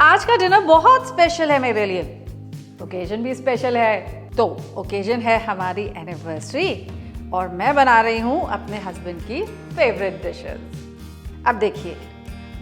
आज का डिनर बहुत स्पेशल है मेरे लिए, ओकेजन भी स्पेशल है। तो ओकेजन है हमारी एनिवर्सरी और मैं बना रही हूँ अपने हस्बैंड की फेवरेट डिशेस। अब देखिए,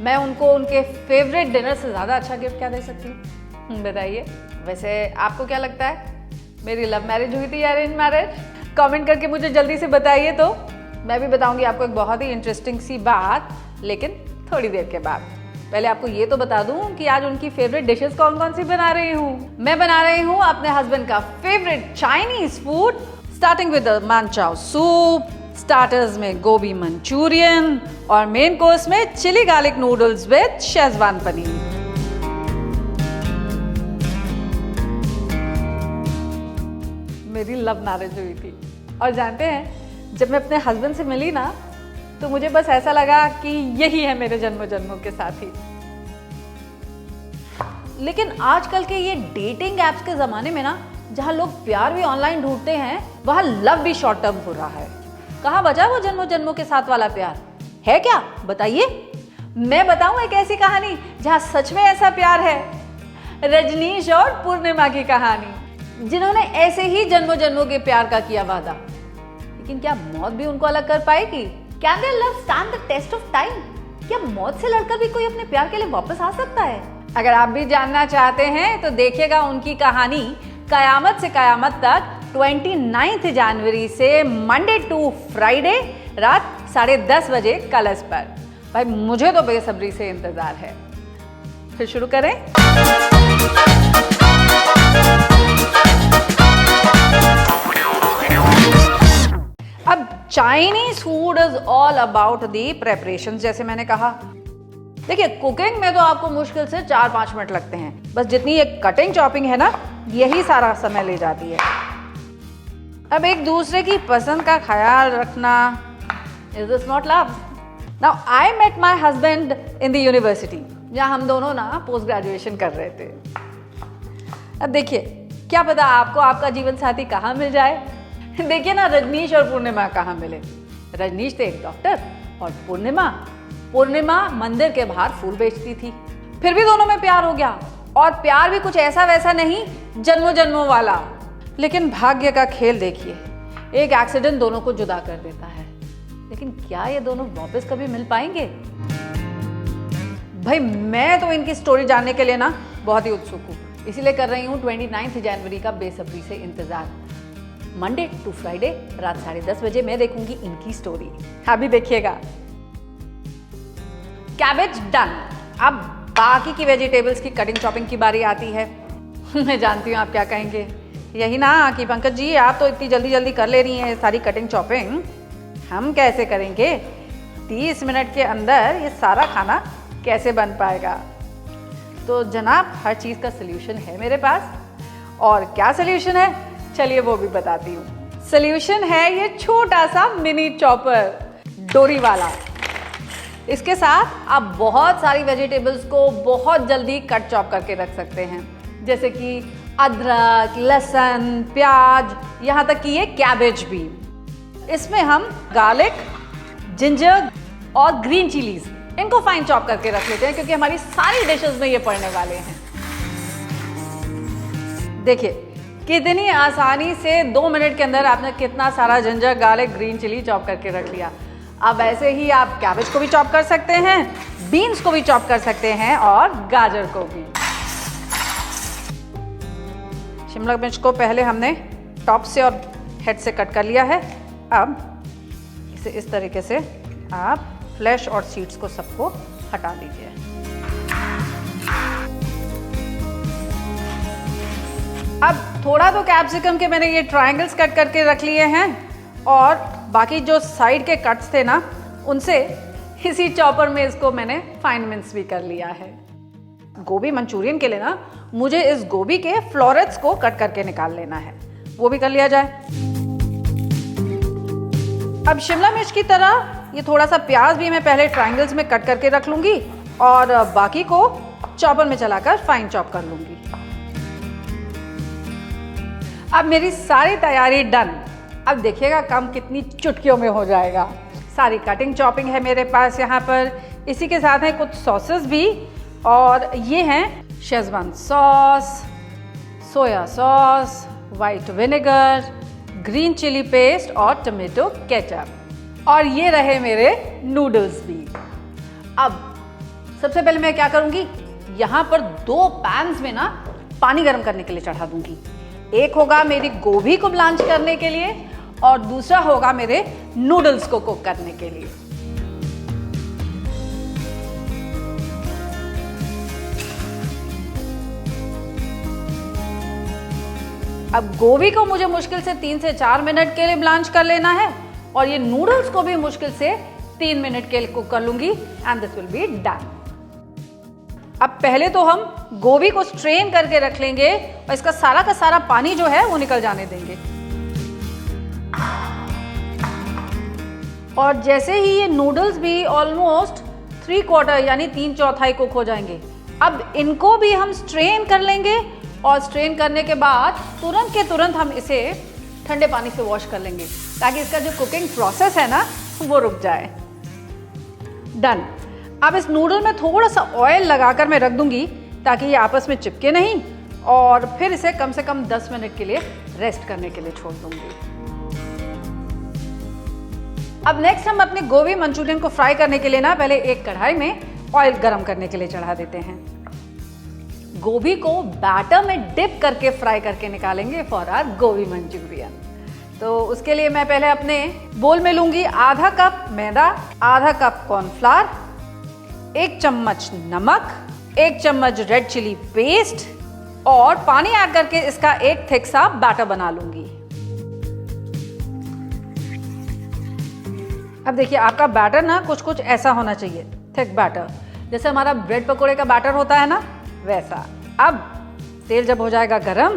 मैं उनको उनके फेवरेट डिनर से ज़्यादा अच्छा गिफ्ट क्या दे सकती हूँ, बताइए। वैसे आपको क्या लगता है, मेरी लव मैरिज हुई थी या अरेंज मैरिज? कमेंट करके मुझे जल्दी से बताइए। तो मैं भी बताऊंगी आपको एक बहुत ही इंटरेस्टिंग सी बात, लेकिन थोड़ी देर के बाद। पहले आपको ये तो बता दूं कि आज उनकी फेवरेट डिशेस कौन कौन सी बना रही हूँ। मैं बना रही हूँ अपने हस्बैंड का favourite Chinese food, starting with Manchow Soup, starters में गोभी मंचूरियन और मेन कोर्स में chilli garlic noodles with schezwan paneer. मेरी लव मैरिज हुई थी और जानते हैं, जब मैं अपने हस्बैंड से मिली ना, तो मुझे बस ऐसा लगा कि यही है मेरे जन्मों जन्मों के साथी। लेकिन आजकल के ये डेटिंग एप्स के जमाने में ना, जहां लोग प्यार भी ऑनलाइन ढूंढते हैं, वहां लव भी शॉर्ट टर्म हो रहा है। कहां बचा वो जन्मों जन्मों के साथ वाला प्यार? है क्या, बताइए। मैं बताऊं एक ऐसी कहानी जहां सच में ऐसा प्यार है। रजनीश और पूर्णिमा की कहानी, जिन्होंने ऐसे ही जन्मों जन्मों के प्यार का किया वादा। लेकिन क्या मौत भी उनको अलग कर पाएगी? Can their love stand the test of time? क्या मौत से लड़कर भी कोई अपने प्यार के लिए वापस आ सकता है? अगर आप भी जानना चाहते हैं तो देखिएगा उनकी कहानी कयामत से कयामत तक 29 जनवरी से मंडे टू फ्राइडे रात 10:30 बजे कलर्स पर। भाई मुझे तो बेसब्री से इंतजार है। फिर शुरू करें। अब Chinese food is all about the preparation. जैसे मैंने कहा, देखिए कुकिंग में तो आपको मुश्किल से 4-5 मिनट लगते हैं। बस जितनी ये कटिंग चॉपिंग है ना, यही सारा समय ले जाती है। अब एक दूसरे की पसंद का ख्याल रखना, is this not love? Now I met my husband in the university, जहाँ हम दोनों ना पोस्ट ग्रेजुएशन कर रहे थे। अब देखिए, क्या पता आपको आपका जीवन साथी कहाँ मिल जाए। देखिए ना, रजनीश और पूर्णिमा कहाँ मिले। रजनीश थे एक डॉक्टर और पूर्णिमा मंदिर के बाहर फूल बेचती थी। फिर भी दोनों में प्यार हो गया, और प्यार भी कुछ ऐसा वैसा नहीं, जन्मों जन्मों वाला। लेकिन भाग्य का खेल देखिए, एक एक्सीडेंट दोनों को जुदा कर देता है। लेकिन क्या ये दोनों वापस कभी मिल पाएंगे? भाई मैं तो इनकी स्टोरी जानने के लिए ना बहुत ही उत्सुक हूँ, इसीलिए कर रही हूँ 29 जनवरी का बेसब्री से इंतजार। मंडे टू फ्राइडे रात 10:30 बजे मैं देखूंगी इनकी स्टोरी। अभी देखिएगा। Cabbage done. अब बाकी की वेजिटेबल्स की कटिंग चॉपिंग की बारी आती है। मैं जानती हूँ आप क्या कहेंगे, यही ना कि पंकज जी आप तो इतनी जल्दी जल्दी कर ले रही हैं सारी कटिंग चॉपिंग, हम कैसे करेंगे? 30 मिनट के अंदर ये सारा खाना कैसे बन पाएगा? तो जनाब, हर चीज़ का सल्यूशन है मेरे पास। और क्या सल्यूशन है, चलिए वो भी बताती हूँ। सल्यूशन है ये छोटा सा मिनी चॉपर, डोरी वाला। इसके साथ आप बहुत सारी वेजिटेबल्स को बहुत जल्दी कट चॉप करके रख सकते हैं, जैसे कि अदरक, लहसुन, प्याज, यहाँ तक कि ये कैबेज भी। इसमें हम गार्लिक, जिंजर और ग्रीन चिलीज, इनको फाइन चॉप करके रख लेते हैं, क्योंकि हमारी सारी डिशेस में ये पड़ने वाले हैं। देखिए कितनी आसानी से 2 मिनट के अंदर आपने कितना सारा ginger, garlic, green chilli chop करके रख लिया। अब ऐसे ही आप कैबेज को भी चॉप कर सकते हैं, बीन्स को भी चॉप कर सकते हैं और गाजर को भी। शिमला मिर्च को पहले हमने टॉप से और हेड से कट कर लिया है। अब इसे इस तरीके से आप फ्लैश और सीड्स को सबको हटा दीजिए। अब थोड़ा तो कैप्सिकम के मैंने ये ट्रायंगल्स कट करके रख लिए हैं, और बाकी जो साइड के कट्स थे ना, उनसे इसी चॉपर में इसको मैंने फाइन मिंस भी कर लिया है। गोभी मंचूरियन के लिए ना मुझे इस गोभी के फ्लोरेट्स को कट करके निकाल लेना है, वो भी कर लिया जाए। अब शिमला मिर्च की तरह ये थोड़ा सा प्याज भी मैं पहले ट्रायंगल्स में कट करके रख लूंगी, और बाकी को चॉपर में चलाकर फाइन चॉप कर लूंगी। अब मेरी सारी तैयारी डन। अब देखिएगा काम कितनी चुटकियों में हो जाएगा। सारी कटिंग चॉपिंग है मेरे पास यहाँ पर। इसी के साथ हैं कुछ सॉसेस भी, और ये हैं schezwan sauce, soya sauce, white vinegar, green chilli paste और टमेटो केचप। और ये रहे मेरे नूडल्स भी। अब सबसे पहले मैं क्या करूंगी, यहाँ पर 2 पैन्स में ना पानी गर्म करने के लिए चढ़ा दूंगी। एक होगा मेरी गोभी को ब्लांच करने के लिए और दूसरा होगा मेरे नूडल्स को कुक करने के लिए। अब गोभी को मुझे मुश्किल से 3 से 4 मिनट के लिए ब्लांच कर लेना है और ये नूडल्स को भी मुश्किल से 3 मिनट के लिए कुक कर लूंगी and this will be done. अब पहले तो हम गोभी को स्ट्रेन करके रख लेंगे और इसका सारा का सारा पानी जो है वो निकल जाने देंगे। और जैसे ही ये नूडल्स भी ऑलमोस्ट 3/4 यानी 3/4 कुक हो जाएंगे, अब इनको भी हम स्ट्रेन कर लेंगे और स्ट्रेन करने के बाद तुरंत के तुरंत हम इसे ठंडे पानी से वॉश कर लेंगे ताकि इसका जो कुकिंग प्रोसेस है ना वो रुक जाए। डन। अब इस नूडल में थोड़ा सा ऑयल लगाकर मैं रख दूंगी ताकि ये आपस में चिपके नहीं और फिर इसे कम से कम 10 मिनट के लिए रेस्ट करने के लिए छोड़ दूंगी। अब नेक्स्ट हम अपने गोभी मंचूरियन को फ्राई करने के लिए ना पहले एक कढ़ाई में ऑयल गरम करने के लिए चढ़ा देते हैं। गोभी को बैटर में डिप करके फ्राई करके निकालेंगे फॉर आवर गोभी मंचूरियन। तो उसके लिए मैं पहले अपने बोल में लूंगी आधा कप मैदा, आधा कप कॉर्नफ्लावर, 1 चम्मच नमक, 1 चम्मच रेड चिली पेस्ट और पानी ऐड करके इसका एक थिक सा बैटर बना लूंगी। अब देखिए आपका बैटर ना कुछ ऐसा होना चाहिए, थिक बैटर, जैसे हमारा ब्रेड पकोड़े का बैटर होता है ना वैसा। अब तेल जब हो जाएगा गरम,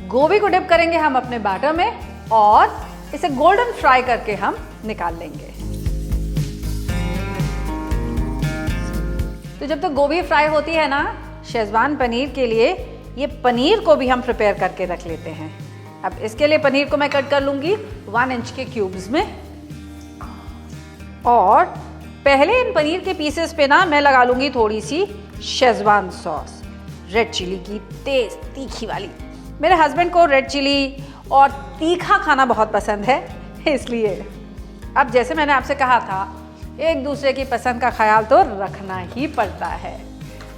गोभी को डिप करेंगे हम अपने बैटर में और इसे गोल्डन फ्राई करके हम निकाल लेंगे। तो जब तक गोभी फ्राई होती है ना, शेजवान पनीर के लिए ये पनीर को भी हम प्रिपेयर करके रख लेते हैं। अब इसके लिए पनीर को मैं कट कर लूंगी 1 इंच के क्यूब्स में और पहले इन पनीर के पीसेस पे ना मैं लगा लूंगी थोड़ी सी शेजवान सॉस, रेड चिली की तेज तीखी वाली। मेरे हस्बैंड को रेड चिली और तीखा खाना बहुत पसंद है, इसलिए अब जैसे मैंने आपसे कहा था एक दूसरे की पसंद का ख्याल तो रखना ही पड़ता है,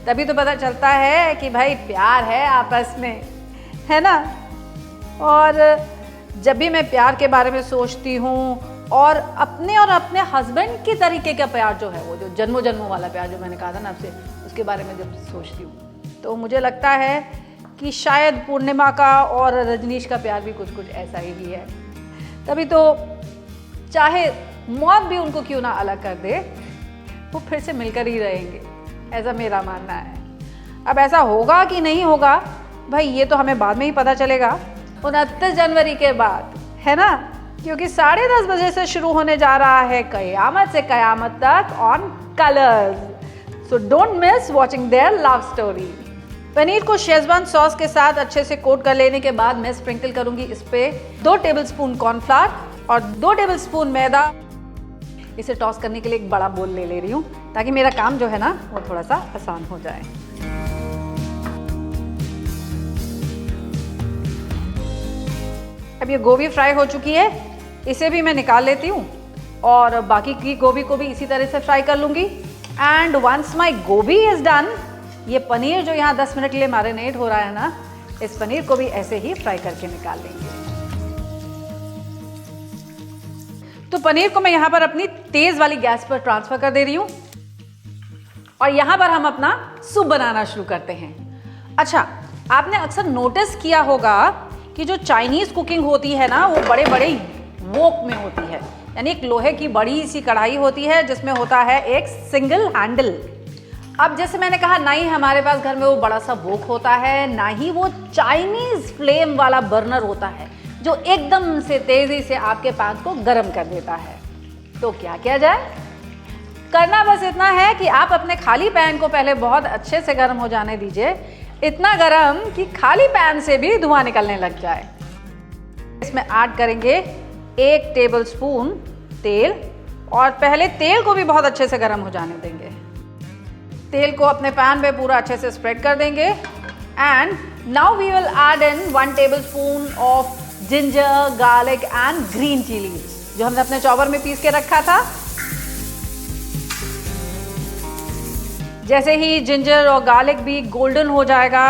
तभी तो पता चलता है कि भाई प्यार है आपस में, है ना। और जब भी मैं प्यार के बारे में सोचती हूँ और अपने हस्बैंड की तरीके का प्यार जो है, वो जो जन्मों जन्मों वाला प्यार जो मैंने कहा था ना आपसे, उसके बारे में जब सोचती हूँ तो मुझे लगता है कि शायद पूर्णिमा का और रजनीश का प्यार भी कुछ ऐसा ही है। तभी तो चाहे मौत भी उनको क्यों ना अलग कर दे, वो फिर से मिलकर ही रहेंगे, ऐसा मेरा मानना है। अब ऐसा होगा कि नहीं होगा भाई ये तो हमें बाद में ही पता चलेगा, 29 जनवरी के बाद, है ना, क्योंकि 10:30 बजे से शुरू होने जा रहा है कयामत से कयामत तक on colours. So don't miss watching their love story. Paneer को शेजवान सॉस के साथ अच्छे से कोट कर लेने के बाद मैं स्प्रिंकल करूंगी इस पे 2 टेबलस्पून कॉर्नफ्लावर और 2 टेबलस्पून मैदा। इसे टॉस करने के लिए एक बड़ा बोल ले रही हूँ ताकि मेरा काम जो है ना वो थोड़ा सा आसान हो जाए। अब ये गोभी फ्राई हो चुकी है, इसे भी मैं निकाल लेती हूँ और बाकी की गोभी को भी इसी तरह से फ्राई कर लूँगी। एंड वंस माई गोभी इज डन, ये पनीर जो यहाँ 10 मिनट के लिए मैरिनेट हो रहा है ना, इस पनीर को भी ऐसे ही फ्राई करके निकाल लेंगे। तो पनीर को मैं यहाँ पर अपनी तेज वाली गैस पर ट्रांसफर कर दे रही हूँ और यहाँ पर हम अपना सूप बनाना शुरू करते हैं। अच्छा, आपने अक्सर नोटिस किया होगा कि जो चाइनीज कुकिंग होती है ना वो बड़े बड़े वोक में होती है, यानी एक लोहे की बड़ी सी कढ़ाई होती है जिसमें होता है एक सिंगल हैंडल। अब जैसे मैंने कहा, ना ही हमारे पास घर में वो बड़ा सा वोक होता है, ना ही वो चाइनीज फ्लेम वाला बर्नर होता है जो एकदम से तेजी से आपके पैन को गर्म कर देता है। तो क्या किया जाए? करना बस इतना है कि आप अपने खाली पैन को पहले बहुत अच्छे से गर्म हो जाने दीजिए, इतना गर्म कि खाली पैन से भी धुआं निकलने लग जाए। इसमें ऐड करेंगे 1 टेबलस्पून तेल और पहले तेल को भी बहुत अच्छे से गर्म हो जाने देंगे। तेल को अपने पैन पे पूरा अच्छे से स्प्रेड कर देंगे and now we will add in 1 tablespoon of ginger, garlic and green chilli जो हमने अपने चॉपर में पीस के रखा था। जैसे ही जिंजर और गार्लिक भी गोल्डन हो जाएगा,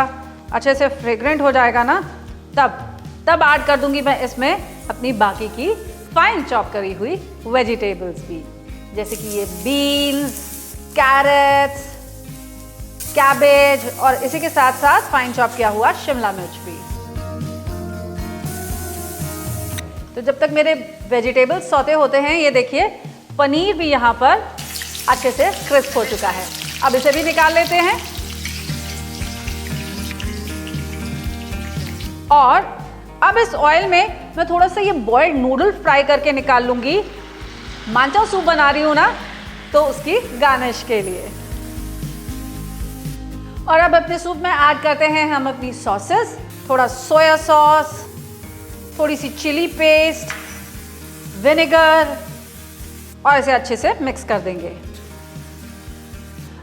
अच्छे से फ्रेग्रेंट हो जाएगा ना, तब ऐड कर दूंगी मैं इसमें अपनी बाकी की फाइन चॉप करी हुई वेजिटेबल्स भी, जैसे कि ये बीन्स, कैरेट्स, कैबेज और इसी के साथ साथ फाइन चॉप किया हुआ शिमला मिर्च भी। तो जब तक मेरे वेजिटेबल्स सौते होते हैं, ये देखिए पनीर भी यहाँ पर अच्छे से क्रिस्प हो चुका है। अब इसे भी निकाल लेते हैं और अब इस ऑयल में मैं थोड़ा सा ये बॉइल्ड नूडल फ्राई करके निकाल लूंगी। मांचाओ सूप बना रही हूं ना, तो उसकी गार्निश के लिए। और अब अपने सूप में ऐड करते हैं हम अपनी सॉसेस, थोड़ा सोया सॉस, थोड़ी सी चिली पेस्ट, विनेगर और इसे अच्छे से मिक्स कर देंगे।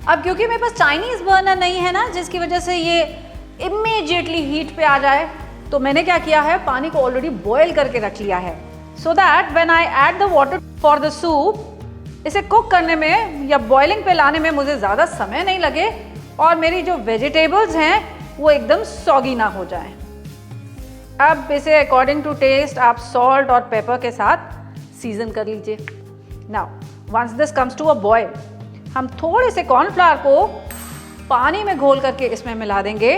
अब क्योंकि मेरे पास चाइनीज बर्नर नहीं है ना, जिसकी वजह से ये इमीडिएटली हीट पे आ जाए, तो मैंने क्या किया है, पानी को ऑलरेडी बॉयल करके रख लिया है, so that when I add the water for the soup, इसे कुक करने में या बॉइलिंग पे लाने में मुझे ज़्यादा समय नहीं लगे और मेरी जो वेजिटेबल्स हैं वो एकदम सॉगी ना हो जाए। अब इसे अकॉर्डिंग टू टेस्ट आप सॉल्ट और पेपर के साथ सीजन कर लीजिए। Now once this comes to a boil, हम थोड़े से कॉर्नफ्लावर को पानी में घोल करके इसमें मिला देंगे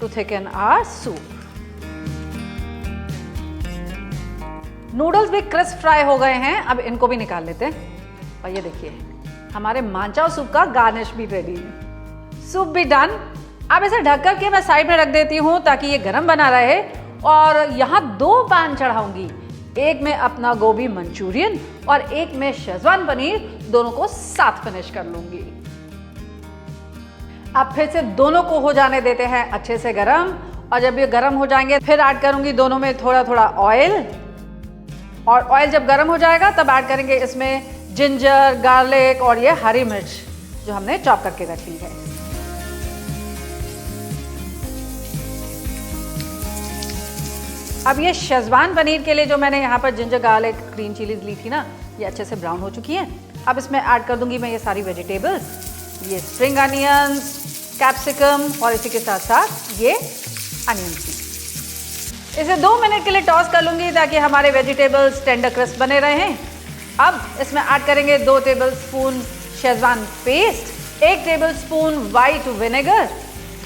to thicken our soup. Noodles भी क्रिस्प फ्राई हो गए हैं, अब इनको भी निकाल लेते हैं। और ये देखिए हमारे मांचाओ सूप का गार्निश भी रेडी है। सूप भी डन। अब इसे ढक कर के मैं साइड में रख देती हूँ ताकि ये गर्म बना रहे। और यहाँ 2 पैन चढ़ाऊंगी, एक में अपना गोभी मंचूरियन और एक में शेजवान पनीर, दोनों को साथ फिनिश कर लूंगी। अब फिर से दोनों को हो जाने देते हैं अच्छे से गरम, और जब ये गरम हो जाएंगे फिर ऐड करूंगी दोनों में थोड़ा थोड़ा ऑयल। और ऑयल जब गरम हो जाएगा तब ऐड करेंगे इसमें जिंजर, गार्लिक और ये हरी मिर्च जो हमने चॉप करके रख ली है। अब ये शेजवान पनीर के लिए जो मैंने यहाँ पर जिंजर, गार्लिक, ग्रीन चिलीज ली थी ना, ये अच्छे से ब्राउन हो चुकी हैं। अब इसमें ऐड कर दूंगी मैं ये सारी वेजिटेबल्स, ये स्प्रिंग अनियंस, कैप्सिकम और इसी के साथ साथ ये अनियंस भी। इसे 2 मिनट के लिए टॉस कर लूंगी ताकि हमारे वेजिटेबल्स टेंडर क्रिस्प बने रहें। अब इसमें ऐड करेंगे 2 tablespoon schezwan paste, 1 tablespoon white vinegar,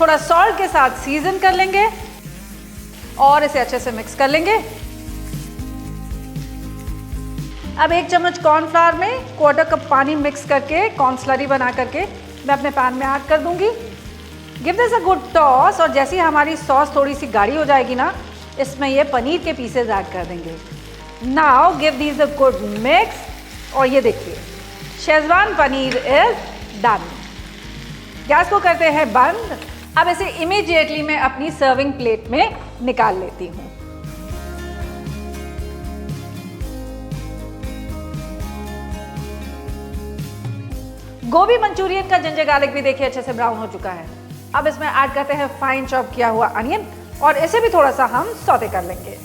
थोड़ा सॉल्ट के साथ सीजन कर लेंगे और इसे अच्छे से मिक्स कर लेंगे। अब 1 चम्मच कॉर्नफ्लावर में 1/4 कप पानी मिक्स करके कॉर्न स्लरी बना करके मैं अपने पैन में ऐड कर दूंगी। Give this a good toss, और जैसे ही हमारी सॉस थोड़ी सी गाढ़ी हो जाएगी ना, इसमें ये पनीर के पीसेज ऐड कर देंगे। Now give these a good mix, और ये देखिए Schezwan paneer is done. Gas को करते हैं बंद। अब इसे इमीडिएटली मैं अपनी सर्विंग प्लेट में निकाल लेती हूँ। गोभी मंचूरियन का जिंजर गार्लिक भी देखिए अच्छे से ब्राउन हो चुका है। अब इसमें ऐड करते हैं फाइन चॉप किया हुआ अनियन और इसे भी थोड़ा सा हम सौते कर लेंगे।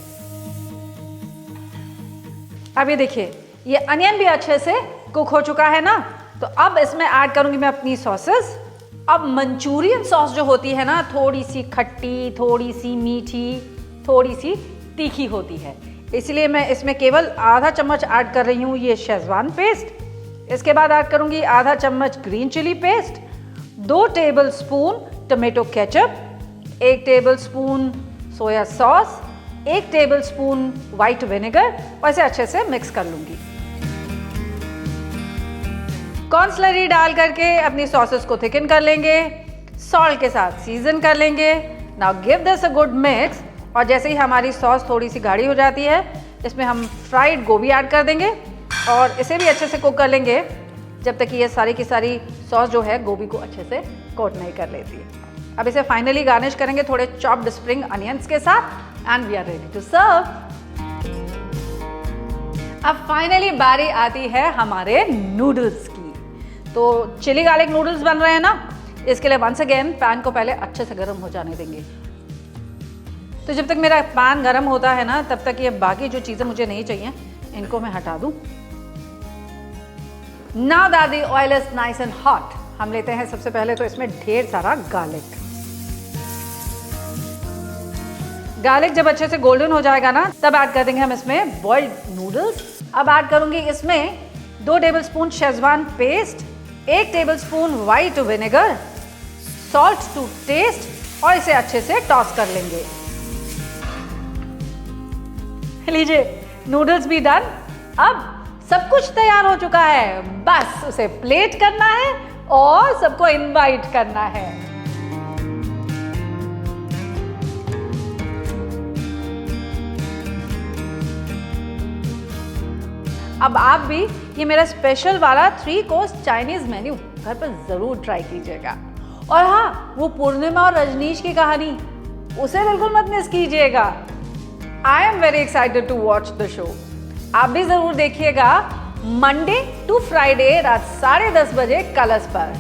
अब ये देखिए ये अनियन भी अच्छे से कुक हो चुका है ना, तो अब इसमें ऐड करूंगी मैं अपनी सॉसेस। अब मंचूरियन सॉस जो होती है ना, थोड़ी सी खट्टी, थोड़ी सी मीठी, थोड़ी सी तीखी होती है, इसलिए मैं इसमें केवल आधा चम्मच ऐड कर रही हूँ ये शेजवान पेस्ट। इसके बाद ऐड करूंगी आधा चम्मच green chilli paste, 2 tablespoon tomato ketchup, 1 tablespoon soya sauce, 1 tablespoon white vinegar और इसे अच्छे से मिक्स कर लूंगी। कॉर्न स्लरी डाल करके अपनी सॉसेस को थिकन कर लेंगे, सॉल्ट के साथ सीजन कर लेंगे। Now give this a good mix, और जैसे ही हमारी सॉस थोड़ी सी गाढ़ी हो जाती है, इसमें हम फ्राइड गोभी ऐड कर देंगे और इसे भी अच्छे से कुक कर लेंगे जब तक कि ये सारी की सारी सॉस जो है गोभी को अच्छे से कोट नहीं कर लेती है। अब इसे फाइनली गार्निश करेंगे थोड़े चॉप्ड स्प्रिंग अनियंस के साथ and we are ready to serve. अब फाइनली बारी आती है हमारे नूडल्स की। तो चिली गार्लिक नूडल्स बन रहे हैं ना, इसके लिए वंस अगेन पैन को पहले अच्छे से गर्म हो जाने देंगे। तो जब तक मेरा पैन गर्म होता है ना, तब तक ये बाकी जो चीज़ें मुझे नहीं चाहिए इनको मैं हटा दूं। Now that the oil is nice and hot, हम लेते हैं सबसे पहले तो इसमें ढेर सारा गार्लिक। गार्लिक जब अच्छे से गोल्डन हो जाएगा ना, तब ऐड कर देंगे हम इसमें बॉइल्ड नूडल्स। अब ऐड करूंगी इसमें 2 tablespoon schezwan paste, 1 tablespoon white vinegar, salt to taste और इसे अच्छे से टॉस कर लेंगे। लीजिए नूडल्स भी डन। अब सब कुछ तैयार हो चुका है, बस उसे प्लेट करना है और सबको इनवाइट करना है। अब आप भी ये मेरा स्पेशल वाला 3 कोर्स चाइनीज मेन्यू घर पर जरूर ट्राई कीजिएगा। और हाँ, वो पूर्णिमा और रजनीश की कहानी उसे बिल्कुल मत मिस कीजिएगा। I am very excited to watch the show. आप भी जरूर देखिएगा मंडे टू फ्राइडे रात 10:30 बजे कलर्स पर।